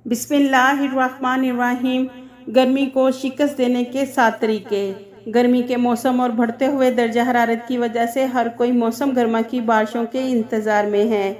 بسم اللہ الرحمن الرحیم۔ گرمی کو شکست دینے کے 7 طریقے۔ گرمی کے موسم اور بڑھتے ہوئے درجہ حرارت کی وجہ سے ہر کوئی موسم گرما کی بارشوں کے انتظار میں ہے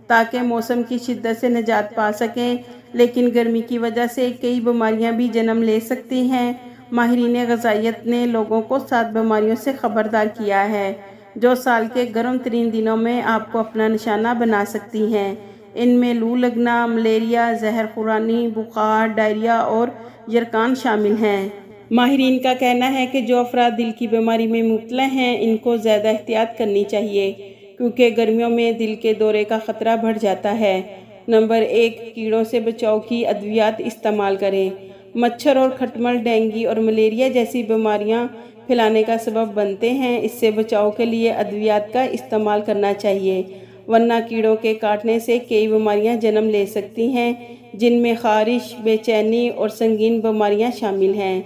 تاکہ موسم کی شدت سے نجات پا سکیں، لیکن گرمی کی وجہ سے کئی بیماریاں بھی جنم لے سکتی ہیں۔ ماہرین غذائیت نے لوگوں کو 7 بیماریوں سے خبردار کیا ہے جو سال کے گرم ترین دنوں میں آپ کو اپنا نشانہ بنا سکتی ہیں۔ ان میں لو لگنا، ملیریا، زہر خورانی، بخار، ڈائریا اور یرقان شامل ہیں۔ ماہرین کا کہنا ہے کہ جو افراد دل کی بیماری میں مبتلا ہیں ان کو زیادہ احتیاط کرنی چاہیے کیونکہ گرمیوں میں دل کے دورے کا خطرہ بڑھ جاتا ہے۔ نمبر 1، کیڑوں سے بچاؤ کی ادویات استعمال کریں۔ مچھر اور کھٹمل ڈینگی اور ملیریا جیسی بیماریاں پھیلانے کا سبب بنتے ہیں۔ اس سے بچاؤ کے لیے ادویات کا استعمال کرنا چاہیے، ورنہ کیڑوں کے کاٹنے سے کئی بیماریاں جنم لے سکتی ہیں جن میں خارش، بے چینی اور سنگین بیماریاں شامل ہیں۔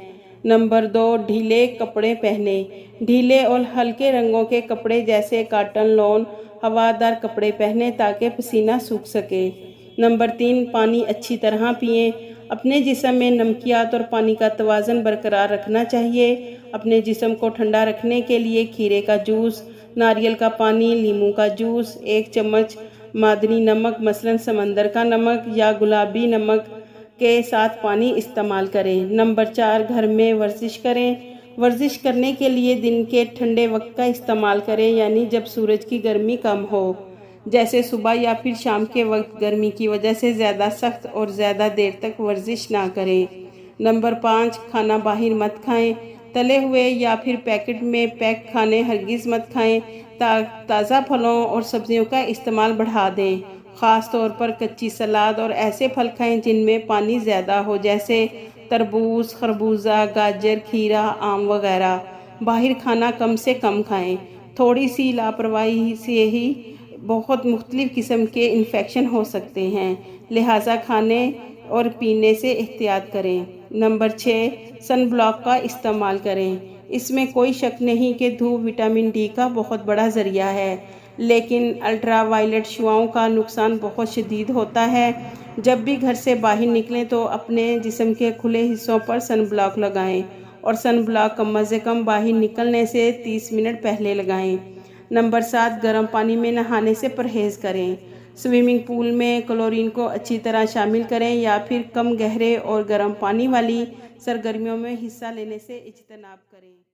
نمبر 2، ڈھیلے کپڑے پہنیں۔ ڈھیلے اور ہلکے رنگوں کے کپڑے جیسے کاٹن، لون، ہوادار کپڑے پہنیں تاکہ پسینہ سوکھ سکے۔ نمبر 3، پانی اچھی طرح پئیں۔ اپنے جسم میں نمکیات اور پانی کا توازن برقرار رکھنا چاہیے۔ اپنے جسم کو ٹھنڈا رکھنے کے لیے کھیرے کا جوس، ناریل کا پانی، لیموں کا جوس، 1 چمچ معدنی نمک مثلاً سمندر کا نمک یا گلابی نمک کے ساتھ پانی استعمال کریں۔ نمبر 4، گھر میں ورزش کریں۔ ورزش کرنے کے لیے دن کے ٹھنڈے وقت کا استعمال کریں، یعنی جب سورج کی گرمی کم ہو، جیسے صبح یا پھر شام کے وقت۔ گرمی کی وجہ سے زیادہ سخت اور زیادہ دیر تک ورزش نہ کریں۔ نمبر 5، کھانا باہر مت کھائیں۔ تلے ہوئے یا پھر پیکٹ میں پیک کھانے ہرگز مت کھائیں۔ تازہ پھلوں اور سبزیوں کا استعمال بڑھا دیں، خاص طور پر کچی سلاد، اور ایسے پھل کھائیں جن میں پانی زیادہ ہو جیسے تربوز، خربوزہ، گاجر، کھیرا، آم وغیرہ۔ باہر کھانا کم سے کم کھائیں۔ تھوڑی سی لاپرواہی سے ہی بہت مختلف قسم کے انفیکشن ہو سکتے ہیں، لہٰذا کھانے اور پینے سے احتیاط کریں۔ نمبر 6، سن بلاک کا استعمال کریں۔ اس میں کوئی شک نہیں کہ دھوپ وٹامن ڈی کا بہت بڑا ذریعہ ہے، لیکن الٹرا وائلٹ شعاؤں کا نقصان بہت شدید ہوتا ہے۔ جب بھی گھر سے باہر نکلیں تو اپنے جسم کے کھلے حصوں پر سن بلاک لگائیں، اور سن بلاک کم از کم باہر نکلنے سے 30 منٹ پہلے لگائیں۔ نمبر 7، گرم پانی میں نہانے سے پرہیز کریں۔ سوئمنگ پول میں کلورین کو اچھی طرح شامل کریں یا پھر کم گہرے اور گرم پانی والی سرگرمیوں میں حصہ لینے سے اجتناب کریں۔